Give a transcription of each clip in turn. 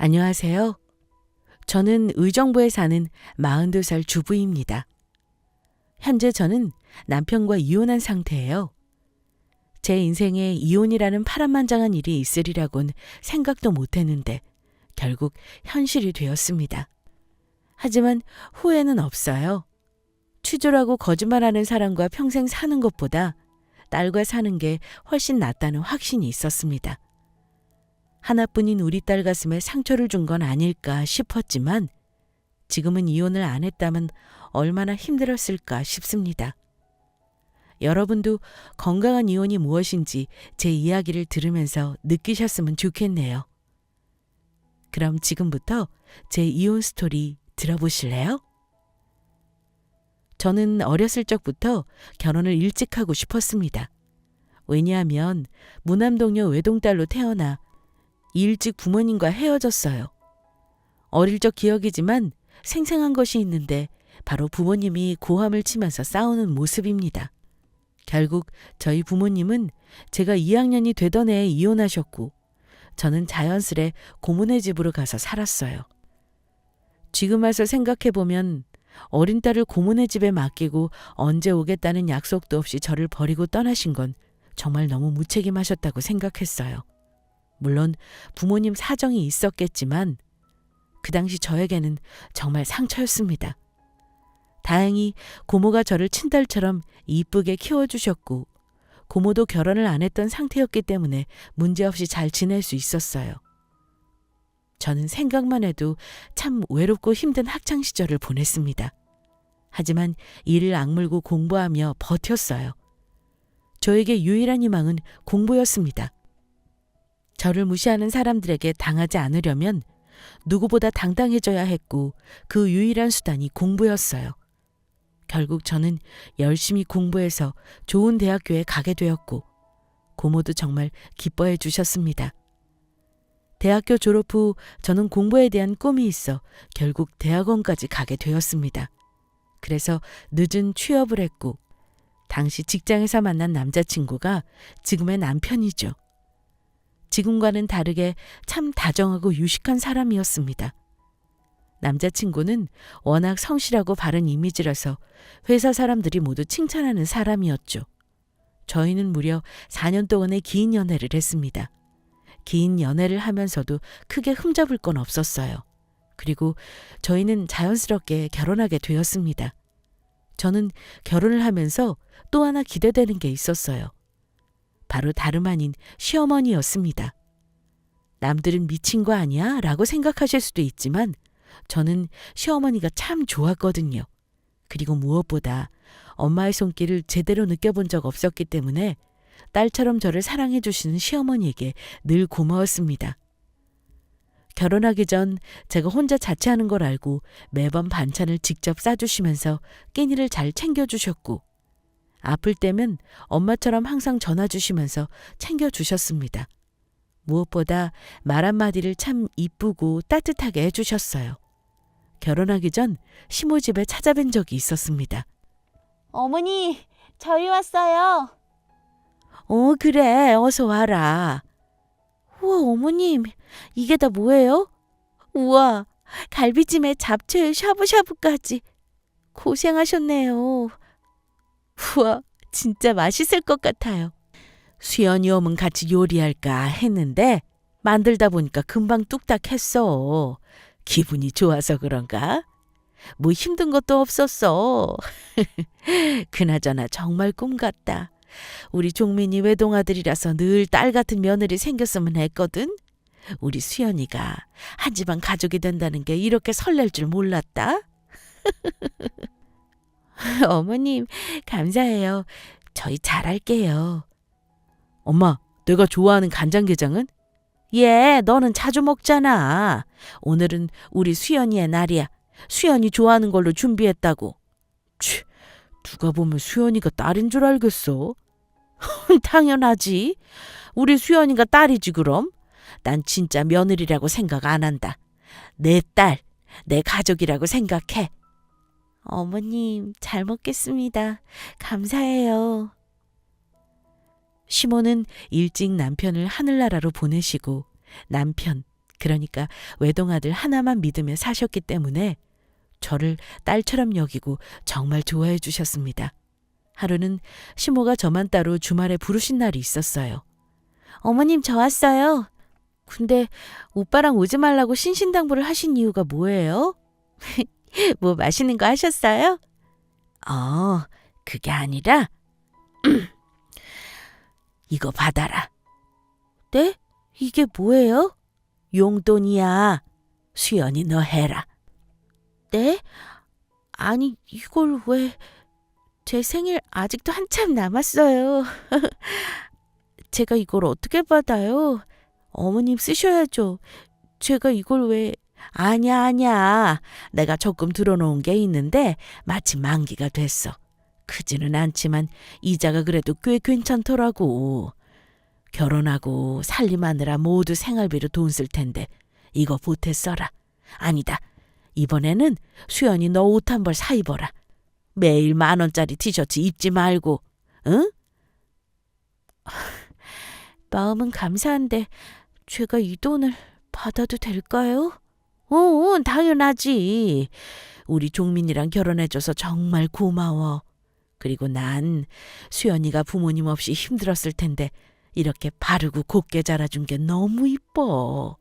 안녕하세요. 저는 의정부에 사는 42살 주부입니다. 현재 저는 남편과 이혼한 상태예요. 제 인생에 이혼이라는 파란만장한 일이 있으리라곤 생각도 못했는데 결국 현실이 되었습니다. 하지만 후회는 없어요. 취조라고 거짓말하는 사람과 평생 사는 것보다 딸과 사는 게 훨씬 낫다는 확신이 있었습니다. 하나뿐인 우리 딸 가슴에 상처를 준 건 아닐까 싶었지만 지금은 이혼을 안 했다면 얼마나 힘들었을까 싶습니다. 여러분도 건강한 이혼이 무엇인지 제 이야기를 들으면서 느끼셨으면 좋겠네요. 그럼 지금부터 제 이혼 스토리 들어보실래요? 저는 어렸을 적부터 결혼을 일찍 하고 싶었습니다. 왜냐하면 무남동녀 외동딸로 태어나 일찍 부모님과 헤어졌어요. 어릴 적 기억이지만 생생한 것이 있는데 바로 부모님이 고함을 치면서 싸우는 모습입니다. 결국 저희 부모님은 제가 2학년이 되던 해에 이혼하셨고 저는 자연스레 고모네 집으로 가서 살았어요. 지금 와서 생각해보면 어린 딸을 고모네 집에 맡기고 언제 오겠다는 약속도 없이 저를 버리고 떠나신 건 정말 너무 무책임하셨다고 생각했어요. 물론 부모님 사정이 있었겠지만 그 당시 저에게는 정말 상처였습니다. 다행히 고모가 저를 친딸처럼 이쁘게 키워주셨고 고모도 결혼을 안 했던 상태였기 때문에 문제없이 잘 지낼 수 있었어요. 저는 생각만 해도 참 외롭고 힘든 학창시절을 보냈습니다. 하지만 이를 악물고 공부하며 버텼어요. 저에게 유일한 희망은 공부였습니다. 저를 무시하는 사람들에게 당하지 않으려면 누구보다 당당해져야 했고 그 유일한 수단이 공부였어요. 결국 저는 열심히 공부해서 좋은 대학교에 가게 되었고 고모도 정말 기뻐해 주셨습니다. 대학교 졸업 후 저는 공부에 대한 꿈이 있어 결국 대학원까지 가게 되었습니다. 그래서 늦은 취업을 했고 당시 직장에서 만난 남자친구가 지금의 남편이죠. 지금과는 다르게 참 다정하고 유식한 사람이었습니다. 남자친구는 워낙 성실하고 바른 이미지라서 회사 사람들이 모두 칭찬하는 사람이었죠. 저희는 무려 4년 동안의 긴 연애를 했습니다. 긴 연애를 하면서도 크게 흠잡을 건 없었어요. 그리고 저희는 자연스럽게 결혼하게 되었습니다. 저는 결혼을 하면서 또 하나 기대되는 게 있었어요. 바로 다름 아닌 시어머니였습니다. 남들은 미친 거 아니야? 라고 생각하실 수도 있지만 저는 시어머니가 참 좋았거든요. 그리고 무엇보다 엄마의 손길을 제대로 느껴본 적 없었기 때문에 딸처럼 저를 사랑해 주시는 시어머니에게 늘 고마웠습니다. 결혼하기 전 제가 혼자 자취하는 걸 알고 매번 반찬을 직접 싸주시면서 끼니를 잘 챙겨주셨고 아플 때면 엄마처럼 항상 전화 주시면서 챙겨주셨습니다. 무엇보다 말 한마디를 참 이쁘고 따뜻하게 해주셨어요. 결혼하기 전 시모 집에 찾아뵌 적이 있었습니다. 어머니, 저희 왔어요. 그래, 어서 와라. 우와, 어머님, 이게 다 뭐예요? 우와, 갈비찜에 잡채 샤브샤브까지. 고생하셨네요. 우와, 진짜 맛있을 것 같아요. 수연이 오면 같이 요리할까 했는데 만들다 보니까 금방 뚝딱 했어. 기분이 좋아서 그런가? 뭐 힘든 것도 없었어. 그나저나 정말 꿈 같다. 우리 종민이 외동아들이라서 늘 딸 같은 며느리 생겼으면 했거든. 우리 수연이가 한 집안 가족이 된다는 게 이렇게 설렐 줄 몰랐다. 어머님, 감사해요. 저희 잘할게요. 엄마, 내가 좋아하는 간장게장은? 예, 너는 자주 먹잖아. 오늘은 우리 수연이의 날이야. 수연이 좋아하는 걸로 준비했다고. 치, 누가 보면 수연이가 딸인 줄 알겠어. 당연하지. 우리 수연이가 딸이지 그럼. 난 진짜 며느리라고 생각 안 한다. 내 딸, 내 가족이라고 생각해. 어머님, 잘 먹겠습니다. 감사해요. 시모는 일찍 남편을 하늘나라로 보내시고 남편, 그러니까 외동아들 하나만 믿으며 사셨기 때문에 저를 딸처럼 여기고 정말 좋아해 주셨습니다. 하루는 시모가 저만 따로 주말에 부르신 날이 있었어요. 어머님, 저 왔어요. 근데 오빠랑 오지 말라고 신신당부를 하신 이유가 뭐예요? 뭐 맛있는 거 하셨어요? 그게 아니라 이거 받아라. 네? 이게 뭐예요? 용돈이야. 수연이 너 해라. 네? 아니, 이걸 왜... 제 생일 아직도 한참 남았어요. 제가 이걸 어떻게 받아요? 어머님 쓰셔야죠. 제가 이걸 왜... 아니야. 내가 조금 들어놓은 게 있는데 마침 만기가 됐어. 크지는 않지만 이자가 그래도 꽤 괜찮더라고. 결혼하고 살림하느라 모두 생활비로 돈 쓸 텐데 이거 보태 써라. 아니다. 이번에는 수연이 너 옷 한 벌 사 입어라. 매일 10,000원짜리 티셔츠 입지 말고. 응? 마음은 감사한데 제가 이 돈을 받아도 될까요? 당연하지. 우리 종민이랑 결혼해줘서 정말 고마워. 그리고 난 수연이가 부모님 없이 힘들었을 텐데 이렇게 바르고 곱게 자라준 게 너무 이뻐.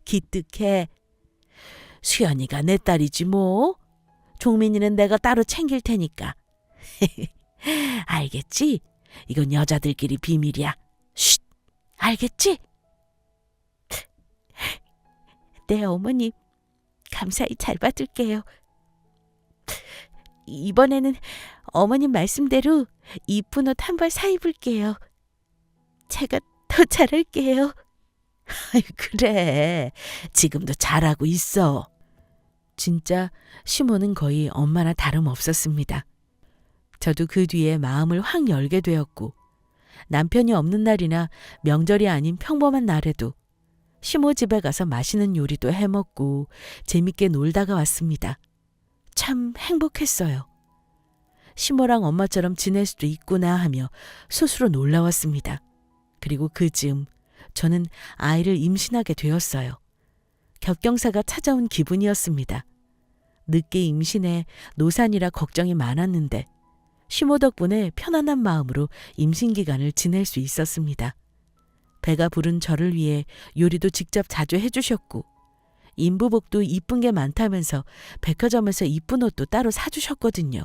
기특해. 수연이가 내 딸이지 뭐. 종민이는 내가 따로 챙길 테니까. 알겠지? 이건 여자들끼리 비밀이야. 쉿! 알겠지? 네, 어머님. 감사히 잘 받을게요. 이번에는 어머님 말씀대로 이쁜 옷 한 벌 사 입을게요. 제가 더 잘할게요. 그래. 지금도 잘하고 있어. 진짜 시모는 거의 엄마나 다름없었습니다. 저도 그 뒤에 마음을 확 열게 되었고 남편이 없는 날이나 명절이 아닌 평범한 날에도 시모 집에 가서 맛있는 요리도 해먹고 재밌게 놀다가 왔습니다. 참 행복했어요. 시모랑 엄마처럼 지낼 수도 있구나 하며 스스로 놀라웠습니다. 그리고 그 즈음 저는 아이를 임신하게 되었어요. 격경사가 찾아온 기분이었습니다. 늦게 임신해 노산이라 걱정이 많았는데 시모 덕분에 편안한 마음으로 임신 기간을 지낼 수 있었습니다. 배가 부른 저를 위해 요리도 직접 자주 해주셨고 인부복도 이쁜 게 많다면서 백화점에서 이쁜 옷도 따로 사주셨거든요.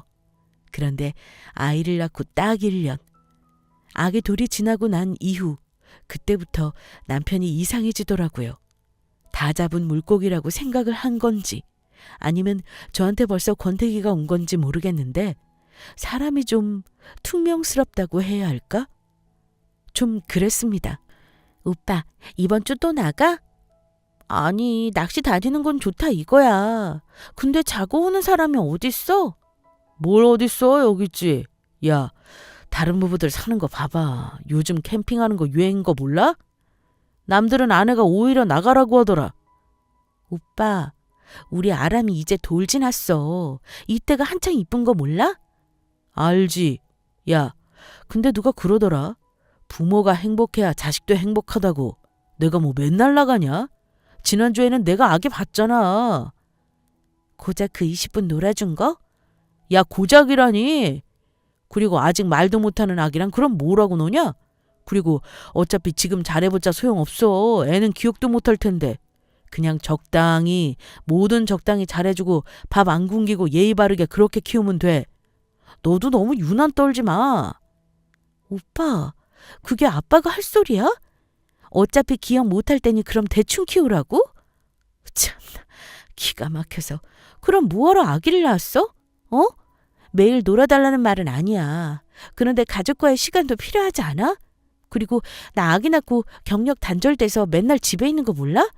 그런데 아이를 낳고 딱 1년. 아기 돌이 지나고 난 이후 그때부터 남편이 이상해지더라고요. 다 잡은 물고기라고 생각을 한 건지 아니면 저한테 벌써 권태기가 온 건지 모르겠는데 사람이 좀 퉁명스럽다고 해야 할까? 좀 그랬습니다. 오빠, 이번 주 또 나가? 아니, 낚시 다니는 건 좋다 이거야. 근데 자고 오는 사람이 어딨어? 뭘 어딨어? 여기 있지. 야, 다른 부부들 사는 거 봐봐. 요즘 캠핑하는 거 유행인 거 몰라? 남들은 아내가 오히려 나가라고 하더라. 오빠, 우리 아람이 이제 돌 지났어. 이때가 한창 이쁜 거 몰라? 알지. 야, 근데 누가 그러더라. 부모가 행복해야 자식도 행복하다고. 내가 뭐 맨날 나가냐? 지난주에는 내가 아기 봤잖아. 고작 그 20분 놀아준 거? 야, 고작이라니. 그리고 아직 말도 못하는 아기랑 그럼 뭐라고 노냐? 그리고 어차피 지금 잘해봤자 소용없어. 애는 기억도 못할 텐데. 그냥 적당히 뭐든 적당히 잘해주고 밥 안 굶기고 예의 바르게 그렇게 키우면 돼. 너도 너무 유난 떨지 마. 오빠, 그게 아빠가 할 소리야? 어차피 기억 못할 테니 그럼 대충 키우라고? 참나, 기가 막혀서. 그럼 뭐하러 아기를 낳았어? 어? 매일 놀아달라는 말은 아니야. 그런데 가족과의 시간도 필요하지 않아? 그리고 나 아기 낳고 경력 단절돼서 맨날 집에 있는 거 몰라?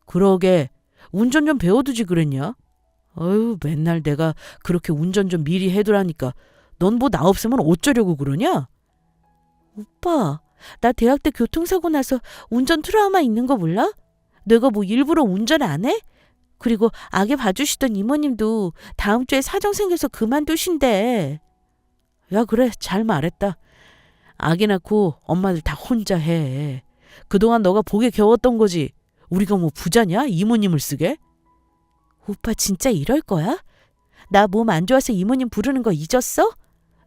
그러게, 운전 좀 배워두지 그랬냐? 어휴, 맨날 내가 그렇게 운전 좀 미리 해두라니까 넌 뭐 나 없으면 어쩌려고 그러냐? 오빠, 나 대학 때 교통사고 나서 운전 트라우마 있는 거 몰라? 내가 뭐 일부러 운전 안 해? 그리고 아기 봐주시던 이모님도 다음 주에 사정 생겨서 그만두신대. 야, 그래, 잘 말했다. 아기 낳고 엄마들 다 혼자 해. 그동안 너가 복에 겨웠던 거지. 우리가 뭐 부자냐? 이모님을 쓰게? 오빠 진짜 이럴 거야? 나 몸 안 좋아서 이모님 부르는 거 잊었어?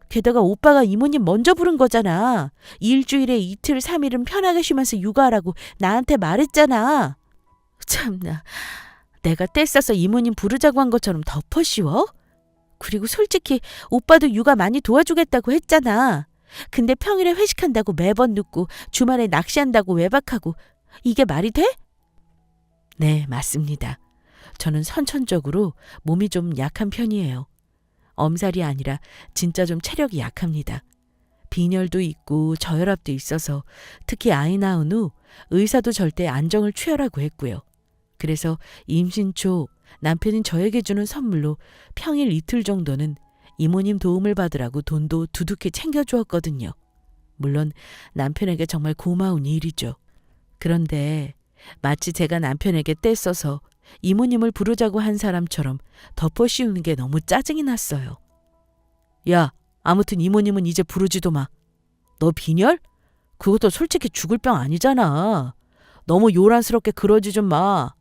게다가 오빠가 이모님 먼저 부른 거잖아. 일주일에 이틀, 3일은 편하게 쉬면서 육아하라고 나한테 말했잖아. 참나, 내가 떼써서 이모님 부르자고 한 것처럼 덮어씌워? 그리고 솔직히 오빠도 육아 많이 도와주겠다고 했잖아. 근데 평일에 회식한다고 매번 늦고 주말에 낚시한다고 외박하고 이게 말이 돼? 네, 맞습니다. 저는 선천적으로 몸이 좀 약한 편이에요. 엄살이 아니라 진짜 좀 체력이 약합니다. 빈혈도 있고 저혈압도 있어서 특히 아이 낳은 후 의사도 절대 안정을 취하라고 했고요. 그래서 임신 초 남편이 저에게 주는 선물로 평일 이틀 정도는 이모님 도움을 받으라고 돈도 두둑히 챙겨주었거든요. 물론 남편에게 정말 고마운 일이죠. 그런데 마치 제가 남편에게 떼써서 이모님을 부르자고 한 사람처럼 덮어씌우는 게 너무 짜증이 났어요. 야, 아무튼 이모님은 이제 부르지도 마. 너 빈혈? 그것도 솔직히 죽을 병 아니잖아. 너무 요란스럽게 그러지 좀 마.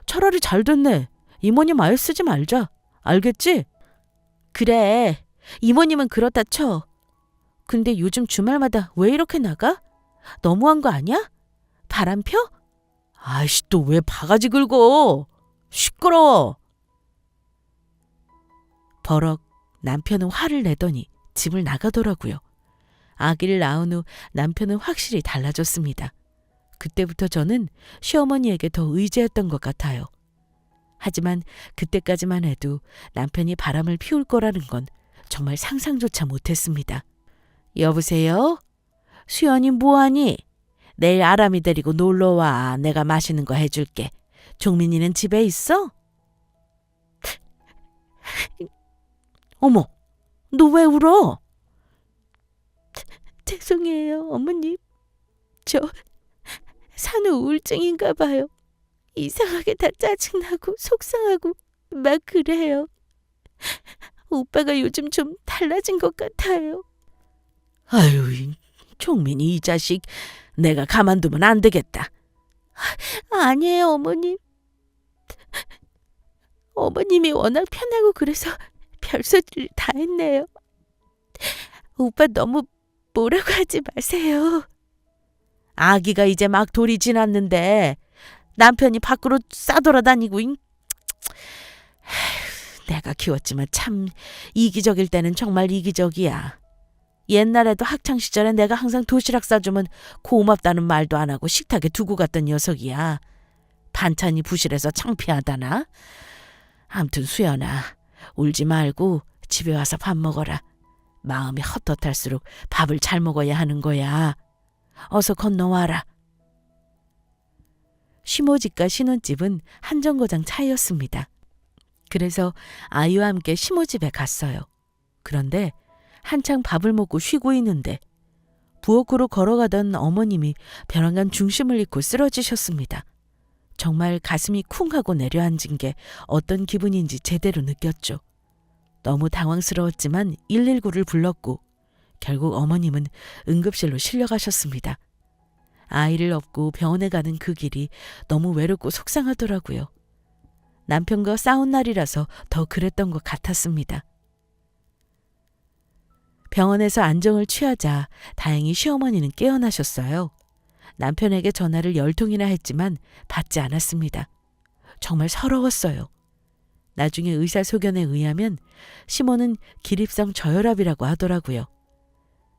차라리 잘 됐네. 이모님 아예 쓰지 말자. 알겠지? 그래, 이모님은 그렇다 쳐. 근데 요즘 주말마다 왜 이렇게 나가? 너무한 거 아니야? 바람 펴? 아이씨, 또 왜 바가지 긁어? 시끄러워. 버럭 남편은 화를 내더니 집을 나가더라고요. 아기를 낳은 후 남편은 확실히 달라졌습니다. 그때부터 저는 시어머니에게 더 의지했던 것 같아요. 하지만 그때까지만 해도 남편이 바람을 피울 거라는 건 정말 상상조차 못했습니다. 여보세요? 수연이 뭐하니? 내일 아람이 데리고 놀러와. 내가 맛있는 거 해줄게. 종민이는 집에 있어? 어머, 너 왜 울어? 죄송해요, 어머님. 저 산후 우울증인가 봐요. 이상하게 다 짜증나고 속상하고 막 그래요. 오빠가 요즘 좀 달라진 것 같아요. 아유, 종민이 이 자식 내가 가만두면 안 되겠다. 아니에요, 어머님. 어머님이 워낙 편하고 그래서 별소리를 다 했네요. 오빠 너무 뭐라고 하지 마세요. 아기가 이제 막 돌이 지났는데 남편이 밖으로 싸돌아다니고 내가 키웠지만 참 이기적일 때는 정말 이기적이야. 옛날에도 학창시절에 내가 항상 도시락 싸주면 고맙다는 말도 안 하고 식탁에 두고 갔던 녀석이야. 반찬이 부실해서 창피하다나? 암튼 수연아, 울지 말고 집에 와서 밥 먹어라. 마음이 헛헛할수록 밥을 잘 먹어야 하는 거야. 어서 건너와라. 시모집과 신혼집은 한 정거장 차이였습니다. 그래서 아이와 함께 시모집에 갔어요. 그런데 한창 밥을 먹고 쉬고 있는데 부엌으로 걸어가던 어머님이 벼랑간 중심을 잃고 쓰러지셨습니다. 정말 가슴이 쿵 하고 내려앉은 게 어떤 기분인지 제대로 느꼈죠. 너무 당황스러웠지만 119를 불렀고 결국 어머님은 응급실로 실려가셨습니다. 아이를 업고 병원에 가는 그 길이 너무 외롭고 속상하더라고요. 남편과 싸운 날이라서 더 그랬던 것 같았습니다. 병원에서 안정을 취하자 다행히 시어머니는 깨어나셨어요. 남편에게 전화를 10통이나 했지만 받지 않았습니다. 정말 서러웠어요. 나중에 의사 소견에 의하면 시모는 기립성 저혈압이라고 하더라고요.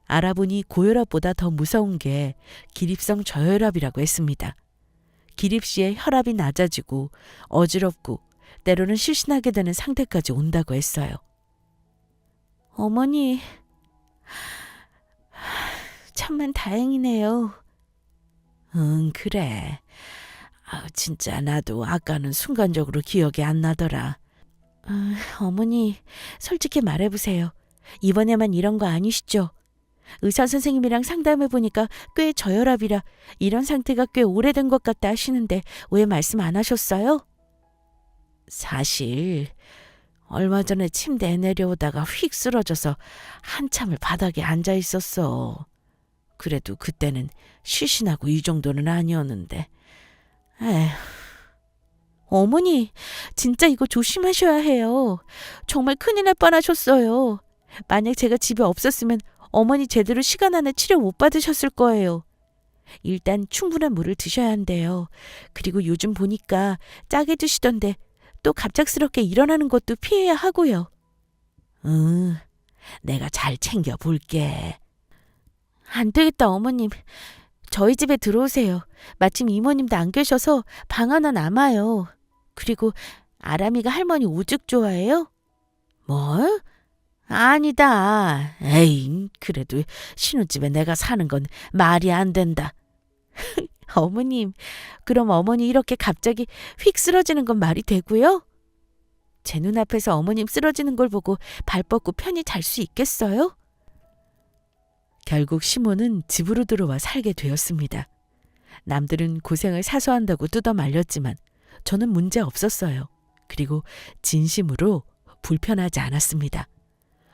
알아보니 고혈압보다 더 무서운 게 기립성 저혈압이라고 했습니다. 기립 시에 혈압이 낮아지고 어지럽고 때로는 실신하게 되는 상태까지 온다고 했어요. 어머니, 참만 다행이네요. 응, 그래. 진짜 나도 아까는 순간적으로 기억이 안 나더라. 어머니, 솔직히 말해보세요. 이번에만 이런 거 아니시죠? 의사 선생님이랑 상담해보니까 꽤 저혈압이라 이런 상태가 꽤 오래된 것 같다 하시는데 왜 말씀 안 하셨어요? 사실 얼마 전에 침대에 내려오다가 휙 쓰러져서 한참을 바닥에 앉아 있었어. 그래도 그때는 시신하고 이 정도는 아니었는데 에휴. 어머니, 진짜 이거 조심하셔야 해요. 정말 큰일 날 뻔하셨어요. 만약 제가 집에 없었으면 어머니 제대로 시간 안에 치료 못 받으셨을 거예요. 일단 충분한 물을 드셔야 한대요. 그리고 요즘 보니까 짜게 드시던데 또 갑작스럽게 일어나는 것도 피해야 하고요. 내가 잘 챙겨볼게. 안 되겠다, 어머님. 저희 집에 들어오세요. 마침 이모님도 안 계셔서 방 하나 남아요. 그리고 아람이가 할머니 오죽 좋아해요? 뭐? 아니다. 에이, 그래도 신혼집에 내가 사는 건 말이 안 된다. 어머님, 그럼 어머니 이렇게 갑자기 휙 쓰러지는 건 말이 되고요? 제 눈앞에서 어머님 쓰러지는 걸 보고 발 뻗고 편히 잘 수 있겠어요? 결국 시몬은 집으로 들어와 살게 되었습니다. 남들은 고생을 사소한다고 뜯어 말렸지만 저는 문제 없었어요. 그리고 진심으로 불편하지 않았습니다.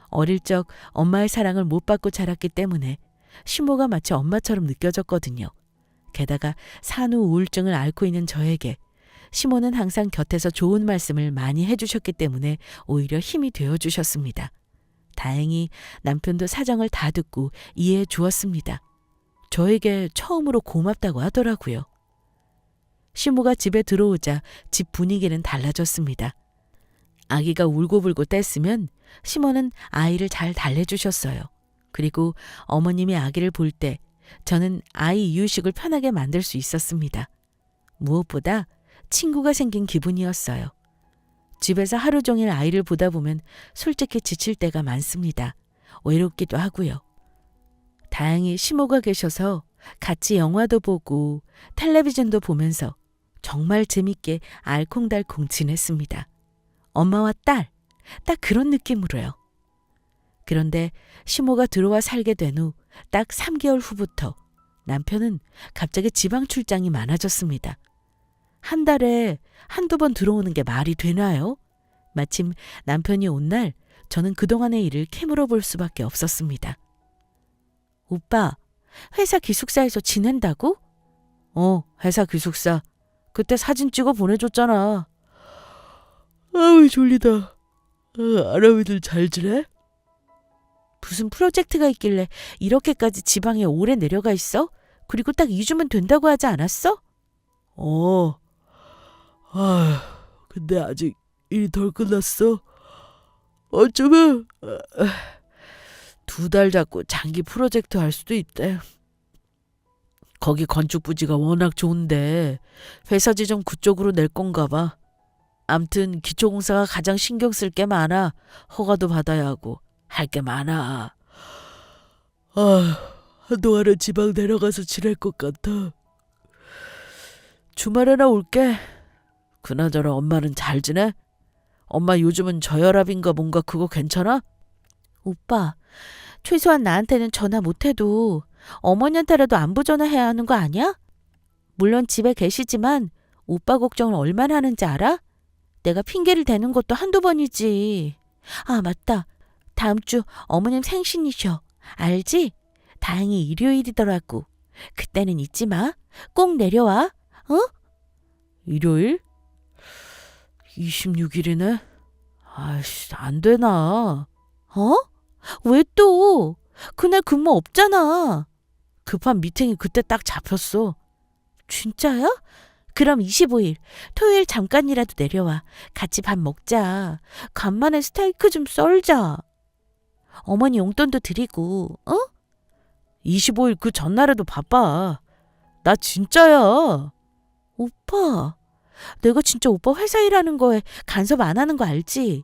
어릴 적 엄마의 사랑을 못 받고 자랐기 때문에 시모가 마치 엄마처럼 느껴졌거든요. 게다가 산후 우울증을 앓고 있는 저에게 시모는 항상 곁에서 좋은 말씀을 많이 해주셨기 때문에 오히려 힘이 되어주셨습니다. 다행히 남편도 사정을 다 듣고 이해해 주었습니다. 저에게 처음으로 고맙다고 하더라고요. 시모가 집에 들어오자 집 분위기는 달라졌습니다. 아기가 울고불고 뗐으면 시모는 아이를 잘 달래주셨어요. 그리고 어머님이 아기를 볼 때 저는 아이 이유식을 편하게 만들 수 있었습니다. 무엇보다 친구가 생긴 기분이었어요. 집에서 하루 종일 아이를 보다 보면 솔직히 지칠 때가 많습니다. 외롭기도 하고요. 다행히 시모가 계셔서 같이 영화도 보고 텔레비전도 보면서 정말 재밌게 알콩달콩 지냈습니다. 엄마와 딸, 딱 그런 느낌으로요. 그런데 시모가 들어와 살게 된 후 딱 3개월 후부터 남편은 갑자기 지방 출장이 많아졌습니다. 한 달에 한두 번 들어오는 게 말이 되나요? 마침 남편이 온 날 저는 그동안의 일을 캐물어 볼 수밖에 없었습니다. 오빠, 회사 기숙사에서 지낸다고? 회사 기숙사. 그때 사진 찍어 보내줬잖아. 아우, 졸리다. 아람이들 잘 지내? 무슨 프로젝트가 있길래 이렇게까지 지방에 오래 내려가 있어? 그리고 딱 2주면 된다고 하지 않았어? 근데 아직 일이 덜 끝났어. 어쩌면 2달 잡고 장기 프로젝트 할 수도 있대. 거기 건축 부지가 워낙 좋은데 회사 지점 그쪽으로 낼 건가 봐. 암튼 기초공사가 가장 신경 쓸 게 많아. 허가도 받아야 하고 할 게 많아. 한동안은 지방 내려가서 지낼 것 같아. 주말에나 올게. 그나저나 엄마는 잘 지내? 엄마 요즘은 저혈압인가 뭔가 그거 괜찮아? 오빠, 최소한 나한테는 전화 못해도 어머니한테라도 안부 전화해야 하는 거 아니야? 물론 집에 계시지만 오빠 걱정을 얼마나 하는지 알아? 내가 핑계를 대는 것도 한두 번이지. 아, 맞다. 다음 주 어머님 생신이셔. 알지? 다행히 일요일이더라고. 그때는 잊지 마. 꼭 내려와. 어? 일요일? 26일이네? 아이씨, 안 되나. 왜 또? 그날 근무 없잖아. 급한 미팅이 그때 딱 잡혔어. 진짜야? 그럼 25일, 토요일 잠깐이라도 내려와. 같이 밥 먹자. 간만에 스테이크 좀 썰자. 어머니 용돈도 드리고, 25일 그 전날에도 바빠. 나 진짜야. 오빠, 내가 진짜 오빠 회사 일하는 거에 간섭 안 하는 거 알지?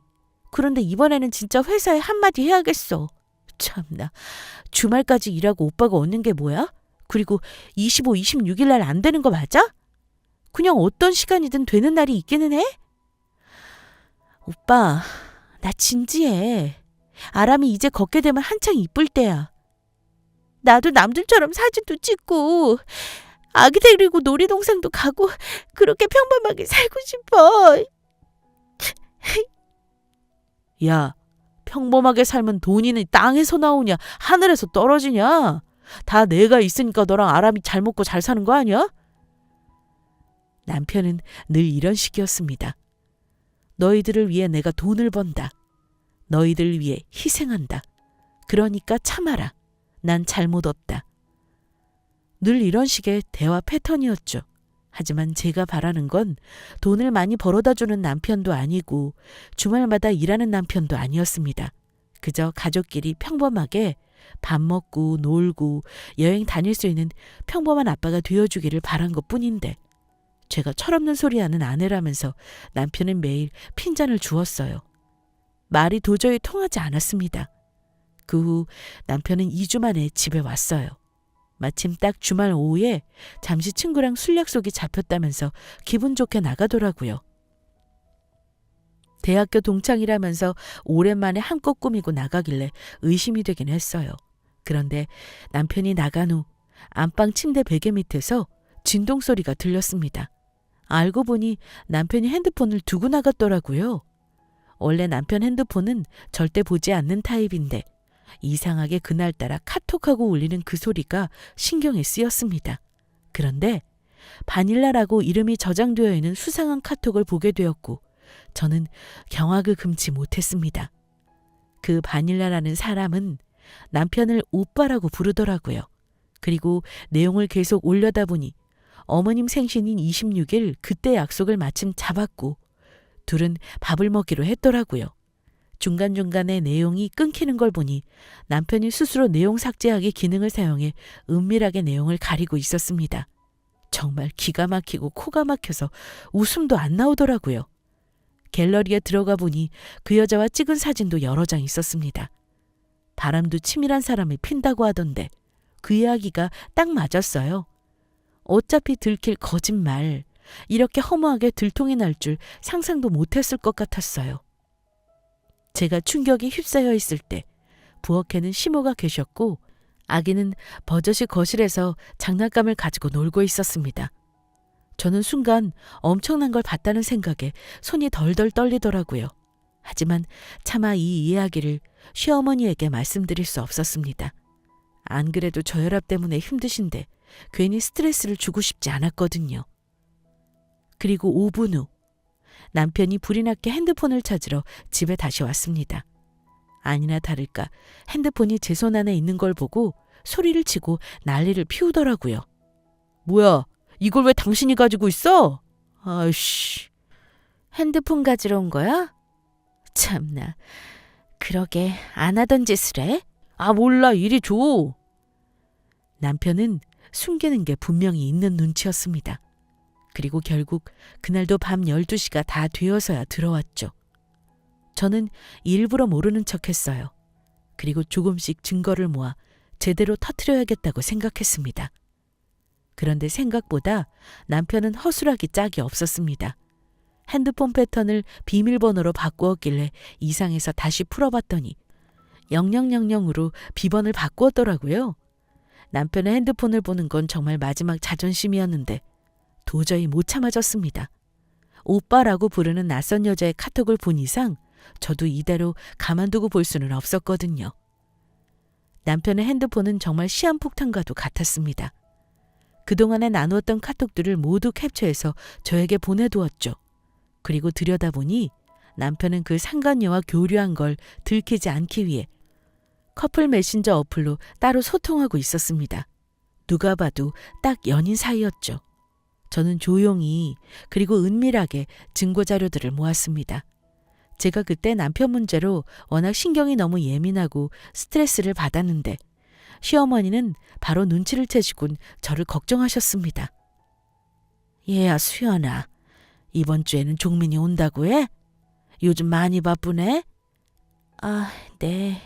그런데 이번에는 진짜 회사에 한마디 해야겠어. 참나, 주말까지 일하고 오빠가 얻는 게 뭐야? 그리고 25, 26일 날 안 되는 거 맞아? 그냥 어떤 시간이든 되는 날이 있기는 해? 오빠, 나 진지해. 아람이 이제 걷게 되면 한창 이쁠 때야. 나도 남들처럼 사진도 찍고 아기 데리고 놀이동산도 가고 그렇게 평범하게 살고 싶어. 야, 평범하게 살면 돈이 땅에서 나오냐 하늘에서 떨어지냐? 다 내가 있으니까 너랑 아람이 잘 먹고 잘 사는 거 아니야? 남편은 늘 이런 식이었습니다. 너희들을 위해 내가 돈을 번다. 너희들을 위해 희생한다. 그러니까 참아라. 난 잘못 없다. 늘 이런 식의 대화 패턴이었죠. 하지만 제가 바라는 건 돈을 많이 벌어다 주는 남편도 아니고 주말마다 일하는 남편도 아니었습니다. 그저 가족끼리 평범하게 밥 먹고 놀고 여행 다닐 수 있는 평범한 아빠가 되어주기를 바란 것뿐인데 제가 철없는 소리하는 아내라면서 남편은 매일 핀잔을 주었어요. 말이 도저히 통하지 않았습니다. 그 후 남편은 2주 만에 집에 왔어요. 마침 딱 주말 오후에 잠시 친구랑 술 약속이 잡혔다면서 기분 좋게 나가더라고요. 대학교 동창이라면서 오랜만에 한껏 꾸미고 나가길래 의심이 되긴 했어요. 그런데 남편이 나간 후 안방 침대 베개 밑에서 진동 소리가 들렸습니다. 알고 보니 남편이 핸드폰을 두고 나갔더라고요. 원래 남편 핸드폰은 절대 보지 않는 타입인데 이상하게 그날따라 카톡하고 울리는 그 소리가 신경에 쓰였습니다. 그런데 바닐라라고 이름이 저장되어 있는 수상한 카톡을 보게 되었고 저는 경악을 금치 못했습니다. 그 바닐라라는 사람은 남편을 오빠라고 부르더라고요. 그리고 내용을 계속 올려다 보니 어머님 생신인 26일 그때 약속을 마침 잡았고 둘은 밥을 먹기로 했더라고요. 중간중간에 내용이 끊기는 걸 보니 남편이 스스로 내용 삭제하기 기능을 사용해 은밀하게 내용을 가리고 있었습니다. 정말 기가 막히고 코가 막혀서 웃음도 안 나오더라고요. 갤러리에 들어가 보니 그 여자와 찍은 사진도 여러 장 있었습니다. 바람도 치밀한 사람을 핀다고 하던데 그 이야기가 딱 맞았어요. 어차피 들킬 거짓말, 이렇게 허무하게 들통이 날 줄 상상도 못했을 것 같았어요. 제가 충격에 휩싸여 있을 때 부엌에는 시모가 계셨고 아기는 버젓이 거실에서 장난감을 가지고 놀고 있었습니다. 저는 순간 엄청난 걸 봤다는 생각에 손이 덜덜 떨리더라고요. 하지만 차마 이 이야기를 시어머니에게 말씀드릴 수 없었습니다. 안 그래도 저혈압 때문에 힘드신데 괜히 스트레스를 주고 싶지 않았거든요. 그리고 5분 후 남편이 불이 났게 핸드폰을 찾으러 집에 다시 왔습니다. 아니나 다를까 핸드폰이 제 손 안에 있는 걸 보고 소리를 치고 난리를 피우더라고요. 뭐야, 이걸 왜 당신이 가지고 있어? 아이씨. 핸드폰 가지러 온 거야? 참나, 그러게 안 하던 짓을 해? 아 몰라, 이리 줘. 남편은 숨기는 게 분명히 있는 눈치였습니다. 그리고 결국 그날도 밤 12시가 다 되어서야 들어왔죠. 저는 일부러 모르는 척했어요. 그리고 조금씩 증거를 모아 제대로 터뜨려야겠다고 생각했습니다. 그런데 생각보다 남편은 허술하기 짝이 없었습니다. 핸드폰 패턴을 비밀번호로 바꾸었길래 이상해서 다시 풀어봤더니 0000으로 비번을 바꾸었더라고요. 남편의 핸드폰을 보는 건 정말 마지막 자존심이었는데 도저히 못 참아졌습니다. 오빠라고 부르는 낯선 여자의 카톡을 본 이상 저도 이대로 가만두고 볼 수는 없었거든요. 남편의 핸드폰은 정말 시한폭탄과도 같았습니다. 그동안에 나누었던 카톡들을 모두 캡처해서 저에게 보내두었죠. 그리고 들여다보니 남편은 그 상간녀와 교류한 걸 들키지 않기 위해 커플 메신저 어플로 따로 소통하고 있었습니다. 누가 봐도 딱 연인 사이였죠. 저는 조용히 그리고 은밀하게 증거 자료들을 모았습니다. 제가 그때 남편 문제로 워낙 신경이 너무 예민하고 스트레스를 받았는데 시어머니는 바로 눈치를 채시곤 저를 걱정하셨습니다. 얘야 수연아, 이번 주에는 종민이 온다고 해? 요즘 많이 바쁘네? 아, 네.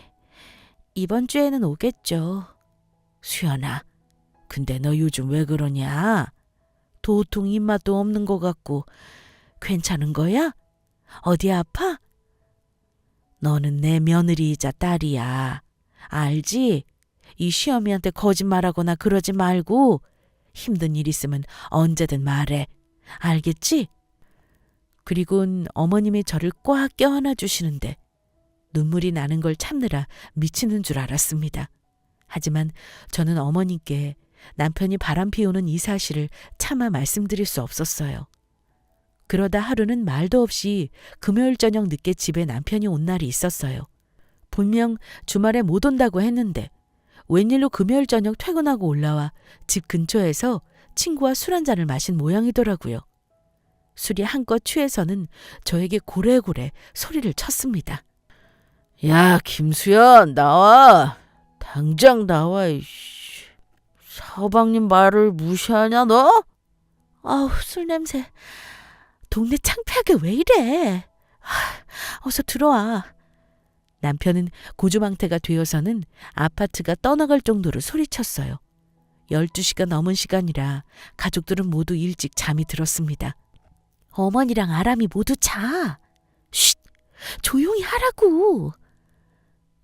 이번 주에는 오겠죠. 수연아, 근데 너 요즘 왜 그러냐? 도통 입맛도 없는 것 같고 괜찮은 거야? 어디 아파? 너는 내 며느리이자 딸이야. 알지? 이 시어미한테 거짓말하거나 그러지 말고 힘든 일 있으면 언제든 말해. 알겠지? 그리곤 어머님이 저를 꽉 껴안아 주시는데 눈물이 나는 걸 참느라 미치는 줄 알았습니다. 하지만 저는 어머님께 남편이 바람 피우는 이 사실을 차마 말씀드릴 수 없었어요. 그러다 하루는 말도 없이 금요일 저녁 늦게 집에 남편이 온 날이 있었어요. 분명 주말에 못 온다고 했는데 웬일로 금요일 저녁 퇴근하고 올라와 집 근처에서 친구와 술 한잔을 마신 모양이더라고요. 술이 한껏 취해서는 저에게 고래고래 소리를 쳤습니다. 야, 김수연, 나와. 당장 나와, 이씨. 서방님 말을 무시하냐, 너? 아우, 술 냄새. 동네 창피하게 왜 이래? 어서 들어와. 남편은 고주망태가 되어서는 아파트가 떠나갈 정도로 소리쳤어요. 12시가 넘은 시간이라 가족들은 모두 일찍 잠이 들었습니다. 어머니랑 아람이 모두 자. 쉿! 조용히 하라고.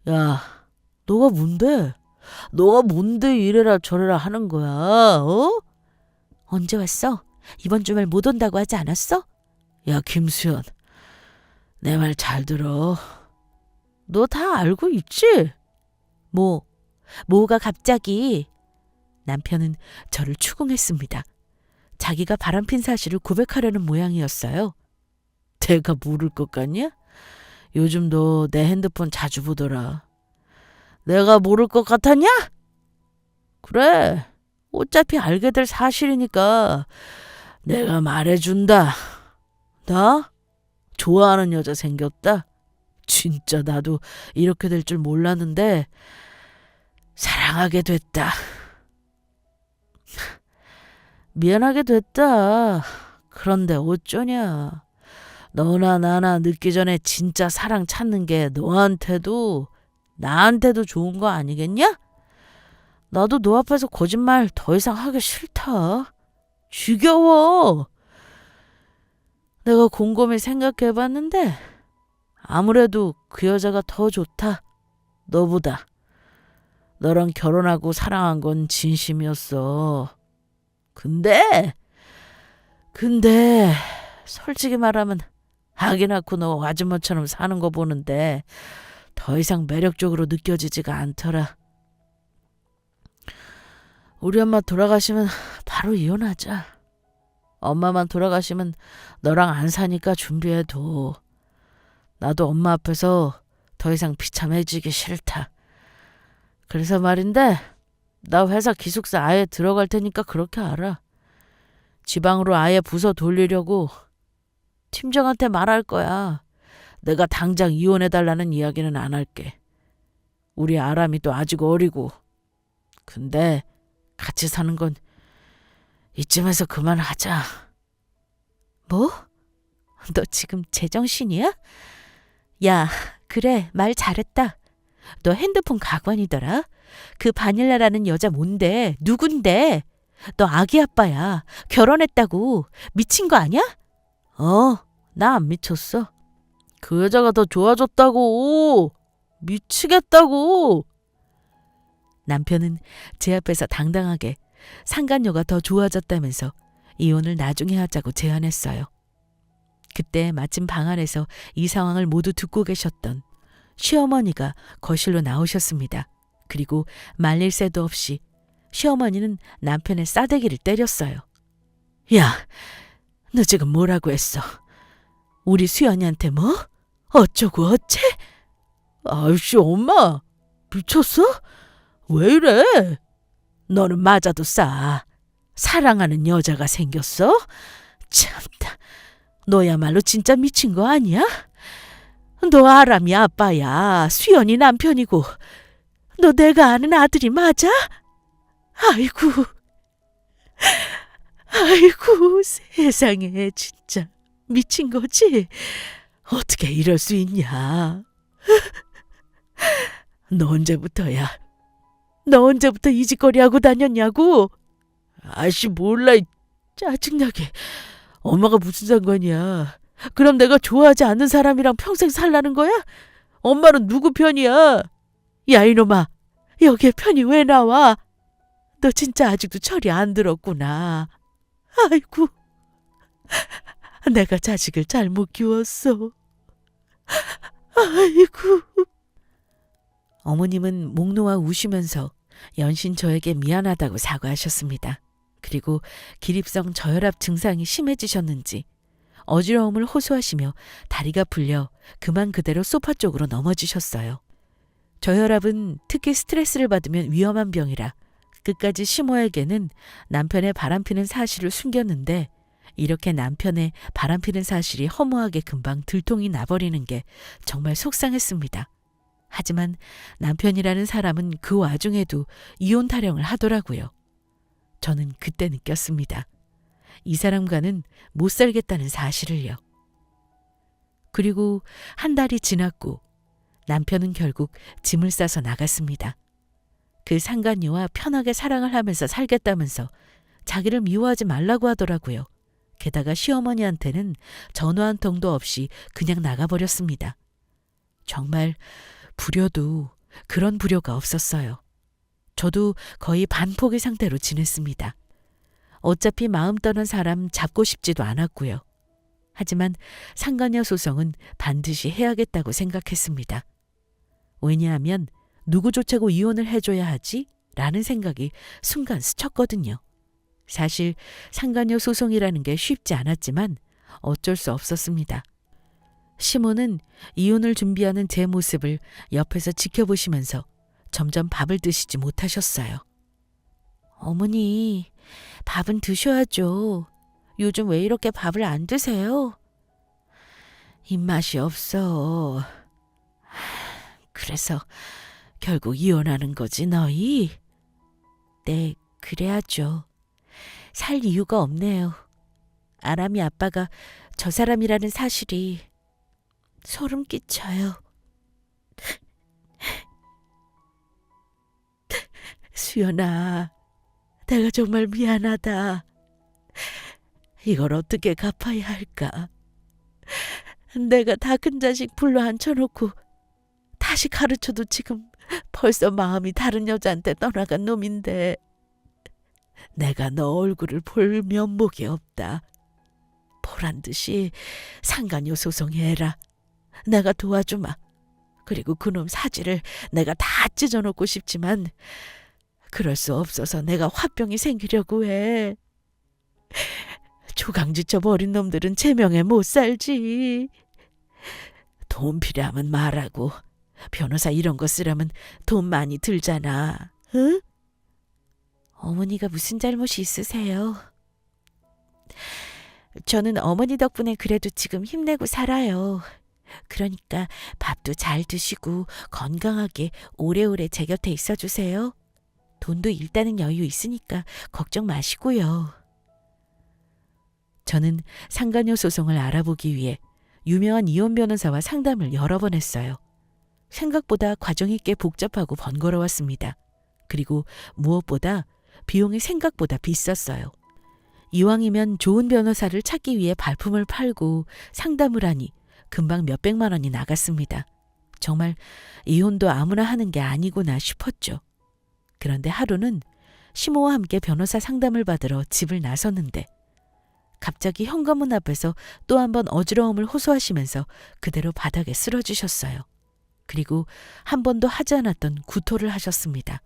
야, 너가 뭔데? 너가 뭔데 이래라 저래라 하는 거야, 어? 언제 왔어? 이번 주말 못 온다고 하지 않았어? 야, 김수연, 내 말 잘 들어. 너 다 알고 있지? 뭐가 갑자기? 남편은 저를 추궁했습니다. 자기가 바람핀 사실을 고백하려는 모양이었어요. 내가 모를 것 같냐? 요즘 너 내 핸드폰 자주 보더라. 내가 모를 것 같았냐? 그래, 어차피 알게 될 사실이니까 내가 말해준다. 나 좋아하는 여자 생겼다. 진짜 나도 이렇게 될 줄 몰랐는데 사랑하게 됐다. 미안하게 됐다. 그런데 어쩌냐. 너나 나나 늦기 전에 진짜 사랑 찾는 게 너한테도 나한테도 좋은 거 아니겠냐? 나도 너 앞에서 거짓말 더 이상 하기 싫다. 지겨워. 내가 곰곰이 생각해봤는데 아무래도 그 여자가 더 좋다. 너보다. 너랑 결혼하고 사랑한 건 진심이었어. 근데 솔직히 말하면 아기 낳고 너 아줌마처럼 사는 거 보는데 더 이상 매력적으로 느껴지지가 않더라. 우리 엄마 돌아가시면 바로 이혼하자. 엄마만 돌아가시면 너랑 안 사니까 준비해둬. 나도 엄마 앞에서 더 이상 비참해지기 싫다. 그래서 말인데 나 회사 기숙사 아예 들어갈 테니까 그렇게 알아. 지방으로 아예 부서 돌리려고 팀장한테 말할 거야. 내가 당장 이혼해달라는 이야기는 안 할게. 우리 아람이 또 아직 어리고. 근데 같이 사는 건 이쯤에서 그만하자. 뭐? 너 지금 제정신이야? 야, 그래, 말 잘했다. 너 핸드폰 가관이더라. 그 바닐라라는 여자 뭔데? 누군데? 너 아기 아빠야. 결혼했다고. 미친 거 아니야? 나 안 미쳤어. 그 여자가 더 좋아졌다고. 미치겠다고. 남편은 제 앞에서 당당하게 상간녀가 더 좋아졌다면서 이혼을 나중에 하자고 제안했어요. 그때 마침 방 안에서 이 상황을 모두 듣고 계셨던 시어머니가 거실로 나오셨습니다. 그리고 말릴 새도 없이 시어머니는 남편의 싸대기를 때렸어요. 야, 너 지금 뭐라고 했어? 우리 수연이한테 뭐? 어쩌고 어째? 아이씨, 엄마 미쳤어? 왜 이래? 너는 맞아도 싸. 사랑하는 여자가 생겼어? 참다. 너야말로 진짜 미친 거 아니야? 너 아람이 아빠야. 수연이 남편이고. 너 내가 아는 아들이 맞아? 아이고. 아이고, 세상에 진짜 미친 거지? 어떻게 이럴 수 있냐? 너 언제부터야? 너 언제부터 이 짓거리 하고 다녔냐고? 아씨, 몰라. 짜증나게. 엄마가 무슨 상관이야. 그럼 내가 좋아하지 않는 사람이랑 평생 살라는 거야? 엄마는 누구 편이야? 야, 이놈아. 여기에 편이 왜 나와? 너 진짜 아직도 철이 안 들었구나. 아이고. 내가 자식을 잘못 키웠어. 아이고. 어머님은 목 놓아 우시면서 연신 저에게 미안하다고 사과하셨습니다. 그리고 기립성 저혈압 증상이 심해지셨는지 어지러움을 호소하시며 다리가 풀려 그만 그대로 소파 쪽으로 넘어지셨어요. 저혈압은 특히 스트레스를 받으면 위험한 병이라 끝까지 시모에게는 남편의 바람피는 사실을 숨겼는데 이렇게 남편의 바람피는 사실이 허무하게 금방 들통이 나버리는 게 정말 속상했습니다. 하지만 남편이라는 사람은 그 와중에도 이혼 타령을 하더라고요. 저는 그때 느꼈습니다. 이 사람과는 못 살겠다는 사실을요. 그리고 한 달이 지났고 남편은 결국 짐을 싸서 나갔습니다. 그 상간녀와 편하게 사랑을 하면서 살겠다면서 자기를 미워하지 말라고 하더라고요. 게다가 시어머니한테는 전화 한 통도 없이 그냥 나가버렸습니다. 정말 불효도 그런 불효가 없었어요. 저도 거의 반포기 상태로 지냈습니다. 어차피 마음 떠난 사람 잡고 싶지도 않았고요. 하지만 상간녀 소송은 반드시 해야겠다고 생각했습니다. 왜냐하면 누구조차고 이혼을 해줘야 하지? 라는 생각이 순간 스쳤거든요. 사실 상간녀 소송이라는 게 쉽지 않았지만 어쩔 수 없었습니다. 시모는 이혼을 준비하는 제 모습을 옆에서 지켜보시면서 점점 밥을 드시지 못하셨어요. 어머니, 밥은 드셔야죠. 요즘 왜 이렇게 밥을 안 드세요? 입맛이 없어. 그래서 결국 이혼하는 거지, 너희? 네, 그래야죠. 살 이유가 없네요. 아람이 아빠가 저 사람이라는 사실이 소름 끼쳐요. 수연아, 내가 정말 미안하다. 이걸 어떻게 갚아야 할까? 내가 다 큰 자식 불러 앉혀놓고 다시 가르쳐도 지금 벌써 마음이 다른 여자한테 떠나간 놈인데 내가 너 얼굴을 볼 면목이 없다. 보란 듯이 상간녀 소송해라. 내가 도와주마. 그리고 그놈 사지를 내가 다 찢어놓고 싶지만 그럴 수 없어서 내가 화병이 생기려고 해. 조강지쳐 버린 놈들은 제명에 못 살지. 돈 필요하면 말하고 변호사 이런 거 쓰려면 돈 많이 들잖아. 응? 어머니가 무슨 잘못이 있으세요? 저는 어머니 덕분에 그래도 지금 힘내고 살아요. 그러니까 밥도 잘 드시고 건강하게 오래오래 제 곁에 있어주세요. 돈도 일단은 여유 있으니까 걱정 마시고요. 저는 상간녀 소송을 알아보기 위해 유명한 이혼 변호사와 상담을 여러 번 했어요. 생각보다 과정이 꽤 복잡하고 번거로웠습니다. 그리고 무엇보다 비용이 생각보다 비쌌어요. 이왕이면 좋은 변호사를 찾기 위해 발품을 팔고 상담을 하니 금방 몇백만 원이 나갔습니다. 정말 이혼도 아무나 하는 게 아니구나 싶었죠. 그런데 하루는 시모와 함께 변호사 상담을 받으러 집을 나섰는데 갑자기 현관문 앞에서 또 한 번 어지러움을 호소하시면서 그대로 바닥에 쓰러지셨어요. 그리고 한 번도 하지 않았던 구토를 하셨습니다.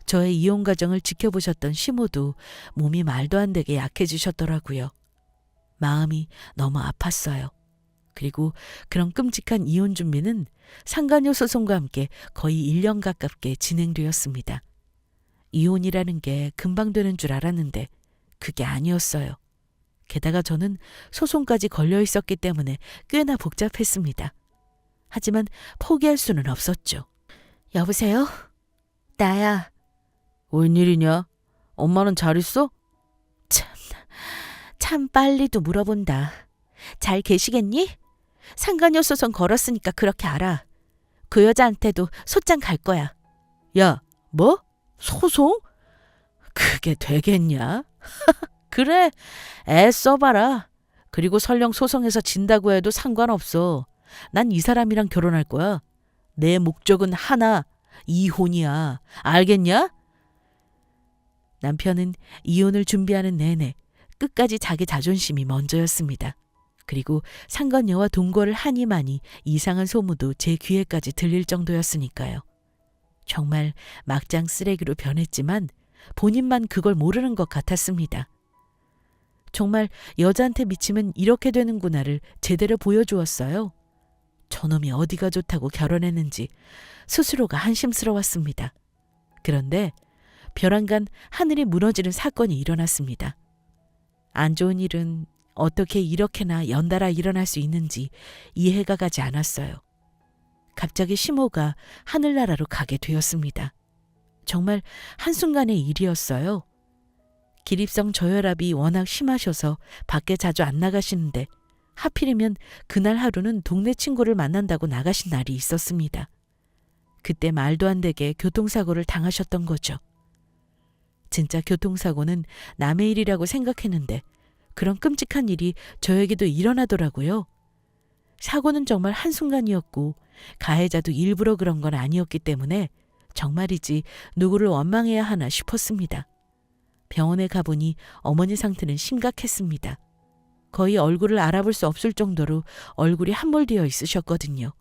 저의 이혼 과정을 지켜보셨던 시모도 몸이 말도 안 되게 약해지셨더라고요. 마음이 너무 아팠어요. 그리고 그런 끔찍한 이혼 준비는 상간녀 소송과 함께 거의 1년 가깝게 진행되었습니다. 이혼이라는 게 금방 되는 줄 알았는데 그게 아니었어요. 게다가 저는 소송까지 걸려 있었기 때문에 꽤나 복잡했습니다. 하지만 포기할 수는 없었죠. 여보세요? 나야. 웬일이냐? 엄마는 잘 있어? 참 빨리도 물어본다. 잘 계시겠니? 상간녀 소송 걸었으니까 그렇게 알아. 그 여자한테도 소장 갈 거야. 야, 뭐? 소송? 그게 되겠냐? 그래, 애 써봐라. 그리고 설령 소송에서 진다고 해도 상관없어. 난 이 사람이랑 결혼할 거야. 내 목적은 하나, 이혼이야. 알겠냐? 남편은 이혼을 준비하는 내내 끝까지 자기 자존심이 먼저였습니다. 그리고 상간녀와 동거를 하니 많이 이상한 소문도 제 귀에까지 들릴 정도였으니까요. 정말 막장 쓰레기로 변했지만 본인만 그걸 모르는 것 같았습니다. 정말 여자한테 미치면 이렇게 되는구나를 제대로 보여주었어요. 저놈이 어디가 좋다고 결혼했는지 스스로가 한심스러웠습니다. 그런데 벼랑간 하늘이 무너지는 사건이 일어났습니다. 안 좋은 일은 어떻게 이렇게나 연달아 일어날 수 있는지 이해가 가지 않았어요. 갑자기 시모가 하늘나라로 가게 되었습니다. 정말 한순간의 일이었어요. 기립성 저혈압이 워낙 심하셔서 밖에 자주 안 나가시는데 하필이면 그날 하루는 동네 친구를 만난다고 나가신 날이 있었습니다. 그때 말도 안 되게 교통사고를 당하셨던 거죠. 진짜 교통사고는 남의 일이라고 생각했는데 그런 끔찍한 일이 저에게도 일어나더라고요. 사고는 정말 한순간이었고 가해자도 일부러 그런 건 아니었기 때문에 정말이지 누구를 원망해야 하나 싶었습니다. 병원에 가보니 어머니 상태는 심각했습니다. 거의 얼굴을 알아볼 수 없을 정도로 얼굴이 함몰되어 있으셨거든요.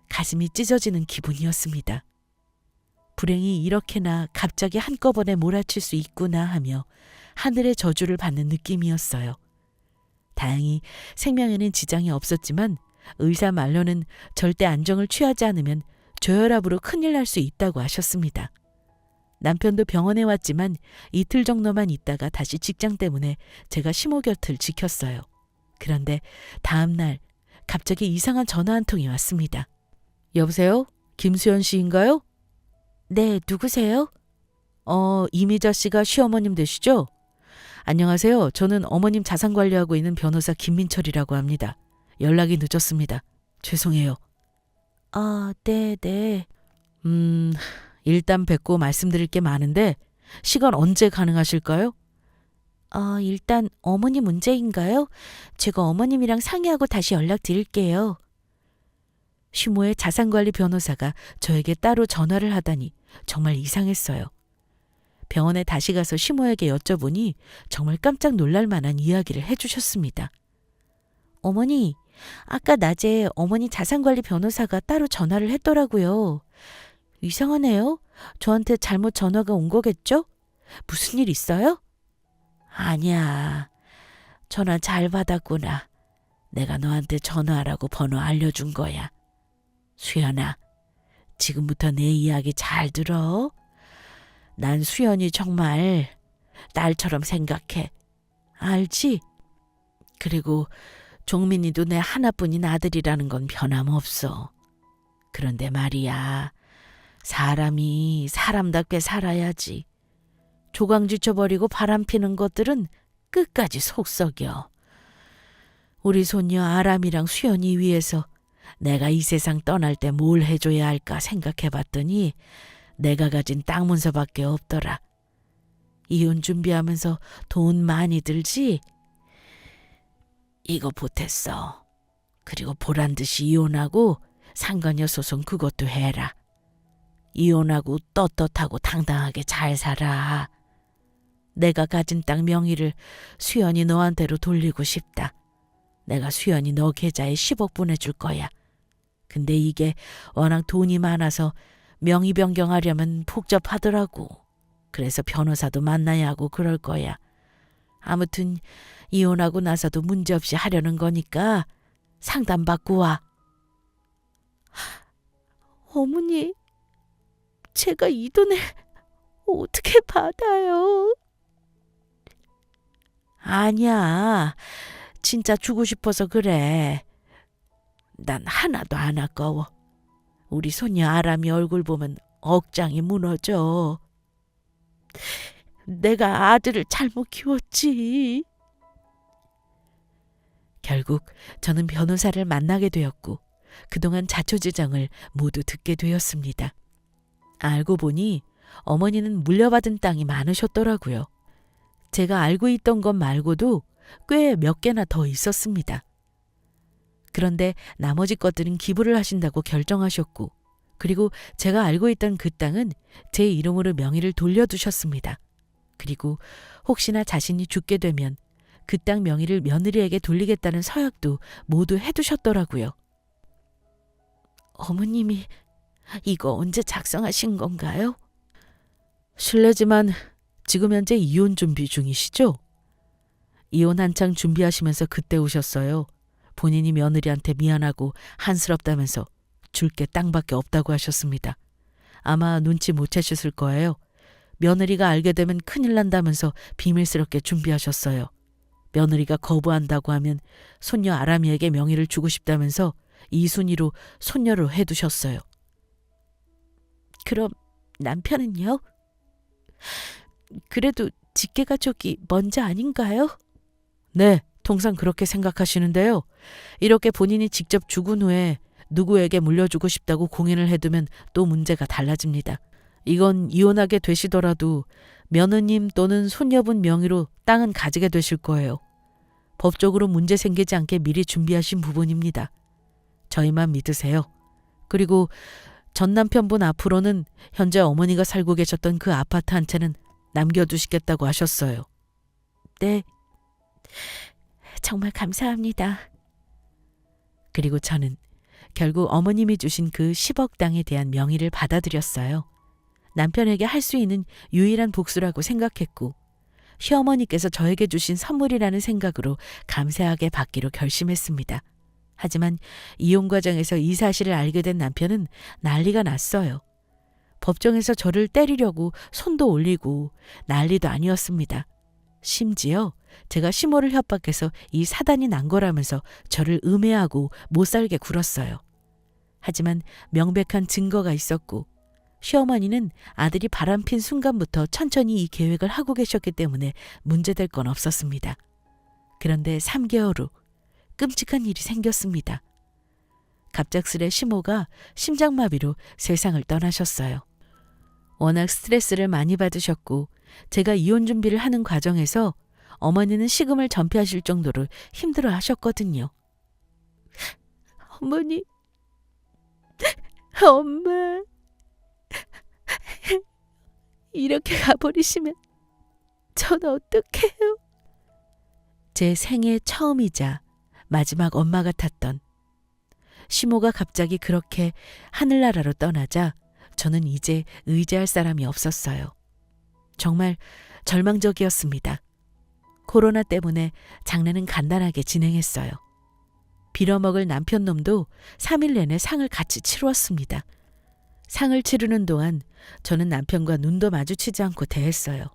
가슴이 찢어지는 기분이었습니다. 불행이 이렇게나 갑자기 한꺼번에 몰아칠 수 있구나 하며 하늘의 저주를 받는 느낌이었어요. 다행히 생명에는 지장이 없었지만 의사 말로는 절대 안정을 취하지 않으면 저혈압으로 큰일 날 수 있다고 하셨습니다. 남편도 병원에 왔지만 이틀 정도만 있다가 다시 직장 때문에 제가 시모 곁을 지켰어요. 그런데 다음 날 갑자기 이상한 전화 한 통이 왔습니다. 여보세요? 김수연 씨인가요? 네, 누구세요? 이미자 씨가 시어머님 되시죠? 안녕하세요. 저는 어머님 자산 관리하고 있는 변호사 김민철이라고 합니다. 연락이 늦었습니다. 죄송해요. 네. 일단 뵙고 말씀드릴 게 많은데 시간 언제 가능하실까요? 일단 어머니 문제인가요? 제가 어머님이랑 상의하고 다시 연락드릴게요. 시모의 자산관리 변호사가 저에게 따로 전화를 하다니 정말 이상했어요. 병원에 다시 가서 시모에게 여쭤보니 정말 깜짝 놀랄 만한 이야기를 해주셨습니다. 어머니, 아까 낮에 어머니 자산관리 변호사가 따로 전화를 했더라고요. 이상하네요. 저한테 잘못 전화가 온 거겠죠? 무슨 일 있어요? 아니야. 전화 잘 받았구나. 내가 너한테 전화하라고 번호 알려준 거야. 수연아, 지금부터 내 이야기 잘 들어. 난 수연이 정말 딸처럼 생각해. 알지? 그리고 종민이도 내 하나뿐인 아들이라는 건 변함없어. 그런데 말이야, 사람이 사람답게 살아야지. 조강지쳐버리고 바람피는 것들은 끝까지 속썩여. 우리 손녀 아람이랑 수연이 위해서 내가 이 세상 떠날 때 뭘 해줘야 할까 생각해봤더니 내가 가진 땅 문서밖에 없더라. 이혼 준비하면서 돈 많이 들지? 이거 보탰어. 그리고 보란듯이 이혼하고 상간녀 소송 그것도 해라. 이혼하고 떳떳하고 당당하게 잘 살아. 내가 가진 땅 명의를 수연이 너한테로 돌리고 싶다. 내가 수연이 너 계좌에 10억 보내줄 거야. 근데 이게 워낙 돈이 많아서 명의 변경하려면 복잡하더라고. 그래서 변호사도 만나야 하고 그럴 거야. 아무튼 이혼하고 나서도 문제없이 하려는 거니까 상담받고 와. 어머니, 제가 이 돈을 어떻게 받아요? 아니야. 진짜 주고 싶어서 그래. 난 하나도 안 아까워. 우리 손녀 아람이 얼굴 보면 억장이 무너져. 내가 아들을 잘못 키웠지. 결국 저는 변호사를 만나게 되었고 그동안 자초지정을 모두 듣게 되었습니다. 알고 보니 어머니는 물려받은 땅이 많으셨더라고요. 제가 알고 있던 것 말고도 꽤 몇 개나 더 있었습니다. 그런데 나머지 것들은 기부를 하신다고 결정하셨고, 그리고 제가 알고 있던 그 땅은 제 이름으로 명의를 돌려두셨습니다. 그리고 혹시나 자신이 죽게 되면 그 땅 명의를 며느리에게 돌리겠다는 서약도 모두 해두셨더라고요. 어머님이 이거 언제 작성하신 건가요? 실례지만 지금 현재 이혼 준비 중이시죠? 이혼 한창 준비하시면서 그때 오셨어요. 본인이 며느리한테 미안하고 한스럽다면서 줄 게 땅밖에 없다고 하셨습니다. 아마 눈치 못 채셨을 거예요. 며느리가 알게 되면 큰일 난다면서 비밀스럽게 준비하셨어요. 며느리가 거부한다고 하면 손녀 아람이에게 명의를 주고 싶다면서 이순이로 손녀로 해두셨어요. 그럼 남편은요? 그래도 직계가족이 먼저 아닌가요? 네, 통상 그렇게 생각하시는데요. 이렇게 본인이 직접 죽은 후에 누구에게 물려주고 싶다고 공인을 해두면 또 문제가 달라집니다. 이건 이혼하게 되시더라도 며느님 또는 손녀분 명의로 땅은 가지게 되실 거예요. 법적으로 문제 생기지 않게 미리 준비하신 부분입니다. 저희만 믿으세요. 그리고 전 남편분 앞으로는 현재 어머니가 살고 계셨던 그 아파트 한 채는 남겨두시겠다고 하셨어요. 네. 정말 감사합니다. 그리고 저는 결국 어머님이 주신 그 10억 땅에 대한 명의를 받아들였어요. 남편에게 할 수 있는 유일한 복수라고 생각했고 시어머니께서 저에게 주신 선물이라는 생각으로 감사하게 받기로 결심했습니다. 하지만 이혼 과정에서 이 사실을 알게 된 남편은 난리가 났어요. 법정에서 저를 때리려고 손도 올리고 난리도 아니었습니다. 심지어 제가 시모를 협박해서 이 사단이 난 거라면서 저를 음해하고 못살게 굴었어요. 하지만 명백한 증거가 있었고 시어머니는 아들이 바람핀 순간부터 천천히 이 계획을 하고 계셨기 때문에 문제될 건 없었습니다. 그런데 3개월 후 끔찍한 일이 생겼습니다. 갑작스레 시모가 심장마비로 세상을 떠나셨어요. 워낙 스트레스를 많이 받으셨고 제가 이혼 준비를 하는 과정에서 어머니는 식음을 전폐하실 정도로 힘들어 하셨거든요. 어머니, 엄마, 이렇게 가버리시면 전 어떡해요? 제 생애 처음이자 마지막 엄마 같았던 시모가 갑자기 그렇게 하늘나라로 떠나자 저는 이제 의지할 사람이 없었어요. 정말 절망적이었습니다. 코로나 때문에 장례는 간단하게 진행했어요. 빌어먹을 남편 놈도 3일 내내 상을 같이 치루었습니다. 상을 치르는 동안 저는 남편과 눈도 마주치지 않고 대했어요.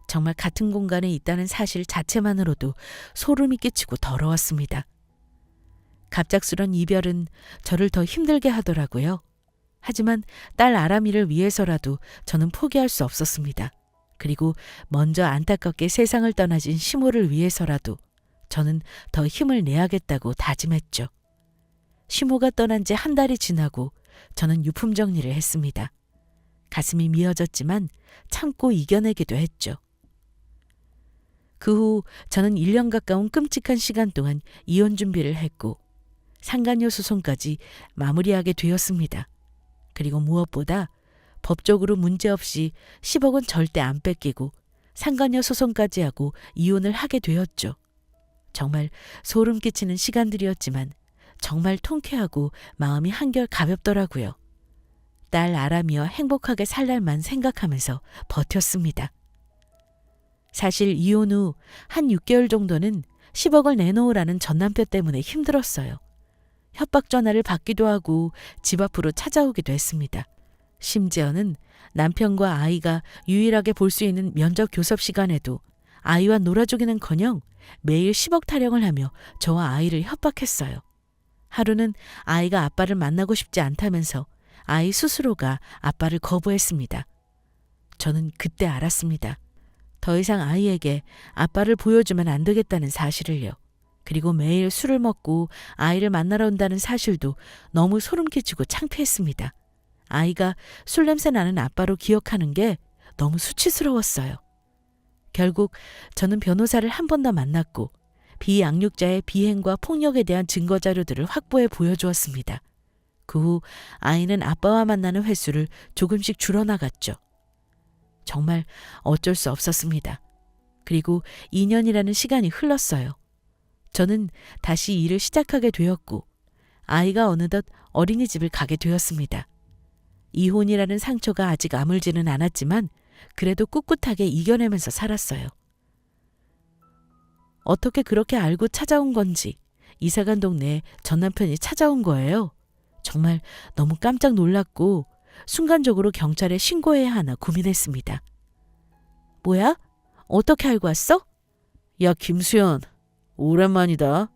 정말 같은 공간에 있다는 사실 자체만으로도 소름이 끼치고 더러웠습니다. 갑작스런 이별은 저를 더 힘들게 하더라고요. 하지만 딸 아람이를 위해서라도 저는 포기할 수 없었습니다. 그리고 먼저 안타깝게 세상을 떠나진 시모를 위해서라도 저는 더 힘을 내야겠다고 다짐했죠. 시모가 떠난 지 한 달이 지나고 저는 유품 정리를 했습니다. 가슴이 미어졌지만 참고 이겨내기도 했죠. 그 후 저는 1년 가까운 끔찍한 시간 동안 이혼 준비를 했고 상간녀 소송까지 마무리하게 되었습니다. 그리고 무엇보다 법적으로 문제없이 10억은 절대 안 뺏기고 상간녀 소송까지 하고 이혼을 하게 되었죠. 정말 소름 끼치는 시간들이었지만 정말 통쾌하고 마음이 한결 가볍더라고요. 딸 아람이와 행복하게 살 날만 생각하면서 버텼습니다. 사실 이혼 후 한 6개월 정도는 10억을 내놓으라는 전남편 때문에 힘들었어요. 협박 전화를 받기도 하고 집 앞으로 찾아오기도 했습니다. 심지어는 남편과 아이가 유일하게 볼 수 있는 면접 교섭 시간에도 아이와 놀아주기는커녕 매일 10억 타령을 하며 저와 아이를 협박했어요. 하루는 아이가 아빠를 만나고 싶지 않다면서 아이 스스로가 아빠를 거부했습니다. 저는 그때 알았습니다. 더 이상 아이에게 아빠를 보여주면 안 되겠다는 사실을요. 그리고 매일 술을 먹고 아이를 만나러 온다는 사실도 너무 소름 끼치고 창피했습니다. 아이가 술 냄새 나는 아빠로 기억하는 게 너무 수치스러웠어요. 결국 저는 변호사를 한 번 더 만났고 비양육자의 비행과 폭력에 대한 증거 자료들을 확보해 보여주었습니다. 그 후 아이는 아빠와 만나는 횟수를 조금씩 줄어나갔죠. 정말 어쩔 수 없었습니다. 그리고 2년이라는 시간이 흘렀어요. 저는 다시 일을 시작하게 되었고 아이가 어느덧 어린이집을 가게 되었습니다. 이혼이라는 상처가 아직 아물지는 않았지만 그래도 꿋꿋하게 이겨내면서 살았어요. 어떻게 그렇게 알고 찾아온 건지 이사간 동네에 전 남편이 찾아온 거예요. 정말 너무 깜짝 놀랐고 순간적으로 경찰에 신고해야 하나 고민했습니다. 뭐야? 어떻게 알고 왔어? 야, 김수연. 오랜만이다.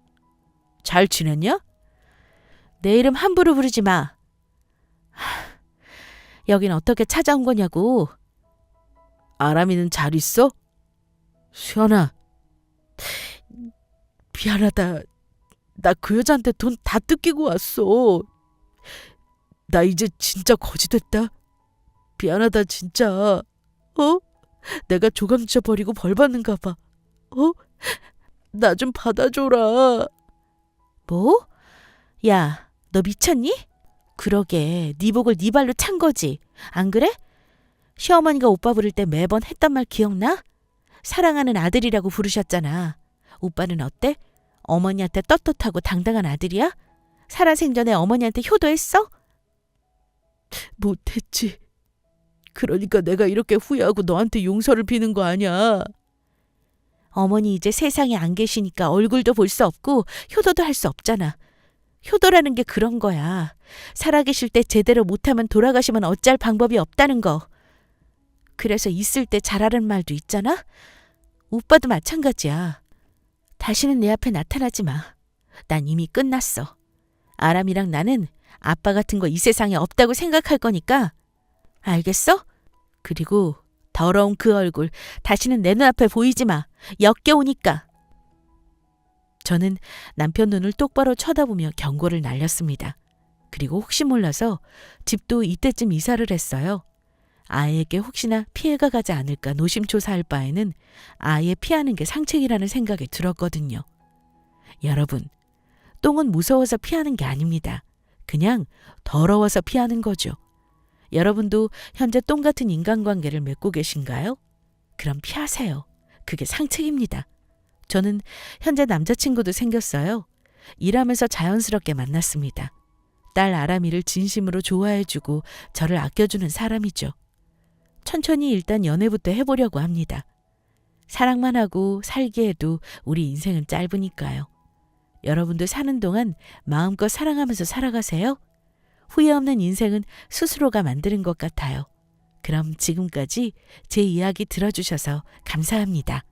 잘 지냈냐? 내 이름 함부로 부르지 마. 여긴 어떻게 찾아온 거냐고. 아람이는 잘 있어? 수연아. 미안하다. 나 그 여자한테 돈 다 뜯기고 왔어. 나 이제 진짜 거지 됐다. 미안하다 진짜. 내가 조감지어 버리고 벌 받는가 봐. 나 좀 받아줘라. 뭐? 야, 너 미쳤니? 그러게, 네 복을 네 발로 찬 거지. 안 그래? 시어머니가 오빠 부를 때 매번 했던 말 기억나? 사랑하는 아들이라고 부르셨잖아. 오빠는 어때? 어머니한테 떳떳하고 당당한 아들이야? 살아생전에 어머니한테 효도했어? 못했지. 그러니까 내가 이렇게 후회하고 너한테 용서를 비는 거 아니야. 어머니 이제 세상에 안 계시니까 얼굴도 볼 수 없고 효도도 할 수 없잖아. 효도라는 게 그런 거야. 살아계실 때 제대로 못하면 돌아가시면 어찌할 방법이 없다는 거. 그래서 있을 때 잘하는 말도 있잖아. 오빠도 마찬가지야. 다시는 내 앞에 나타나지 마. 난 이미 끝났어. 아람이랑 나는 아빠 같은 거 이 세상에 없다고 생각할 거니까. 알겠어? 그리고 더러운 그 얼굴 다시는 내 눈앞에 보이지 마. 역겨우니까. 저는 남편 눈을 똑바로 쳐다보며 경고를 날렸습니다. 그리고 혹시 몰라서 집도 이때쯤 이사를 했어요. 아이에게 혹시나 피해가 가지 않을까 노심초사할 바에는 아예 피하는 게 상책이라는 생각이 들었거든요. 여러분, 똥은 무서워서 피하는 게 아닙니다. 그냥 더러워서 피하는 거죠. 여러분도 현재 똥 같은 인간관계를 맺고 계신가요? 그럼 피하세요. 그게 상책입니다. 저는 현재 남자친구도 생겼어요. 일하면서 자연스럽게 만났습니다. 딸 아람이를 진심으로 좋아해주고 저를 아껴주는 사람이죠. 천천히 일단 연애부터 해보려고 합니다. 사랑만 하고 살기에도 우리 인생은 짧으니까요. 여러분도 사는 동안 마음껏 사랑하면서 살아가세요. 후회 없는 인생은 스스로가 만드는 것 같아요. 그럼 지금까지 제 이야기 들어주셔서 감사합니다.